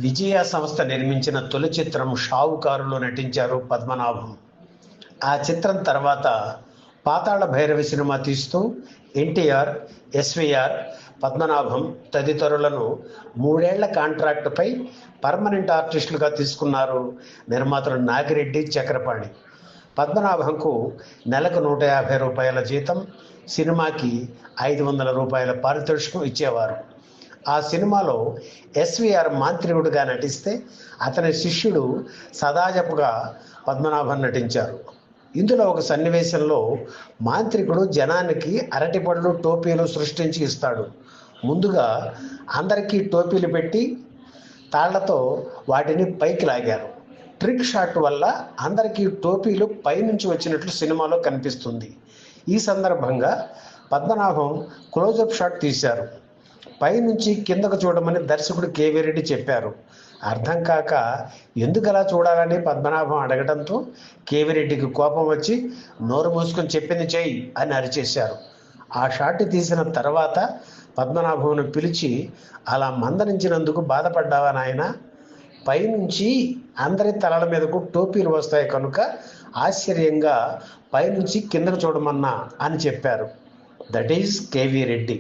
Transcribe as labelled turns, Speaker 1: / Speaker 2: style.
Speaker 1: విజయ సంస్థ నిర్మించిన తొలి చిత్రం షావుకారులో నటించారు పద్మనాభం. ఆ చిత్రం తర్వాత పాతాళ భైరవి సినిమా తీస్తూ ఎన్టీఆర్, ఎస్వీఆర్, పద్మనాభం తదితరులను 3 ఏళ్ల కాంట్రాక్టుపై పర్మనెంట్ ఆర్టిస్టులుగా తీసుకున్నారు నిర్మాతలు నాగిరెడ్డి, చక్రపాణి. పద్మనాభంకు నెలకు ₹150 జీతం, సినిమాకి ₹500 పారితోషికం ఇచ్చేవారు. ఆ సినిమాలో ఎస్వీఆర్ మాంత్రికుడిగా నటిస్తే అతని శిష్యుడు సదాజపుగా పద్మనాభం నటించారు. ఇందులో ఒక సన్నివేశంలో మాంత్రికుడు జనానికి అరటిపళ్ళు, టోపీలు సృష్టించి ఇస్తాడు. ముందుగా అందరికీ టోపీలు పెట్టి తాళ్లతో వాటిని పైకి లాగారు. ట్రిక్ షాట్ వల్ల అందరికీ టోపీలు పైనుంచి వచ్చినట్లు సినిమాలో కనిపిస్తుంది. ఈ సందర్భంగా పద్మనాభం క్లోజప్ షాట్ తీశారు. పైనుంచి కిందకు చూడమని దర్శకుడు కేవీ రెడ్డి చెప్పారు. అర్థం కాక ఎందుకు అలా చూడాలని పద్మనాభం అడగడంతో కేవీ రెడ్డికి కోపం వచ్చి నోరు మూసుకొని చెప్పింది చెయ్యి అని అరిచేశారు. ఆ షాట్ తీసిన తర్వాత పద్మనాభంను పిలిచి, అలా మందలించినందుకు బాధపడ్డావా నాయన? పైనుంచి అందరి తలల మీదకు టోపీలు వస్తాయి కనుక ఆశ్చర్యంగా పైనుంచి కిందకు చూడమన్నా అని చెప్పారు. That is KV Reddy.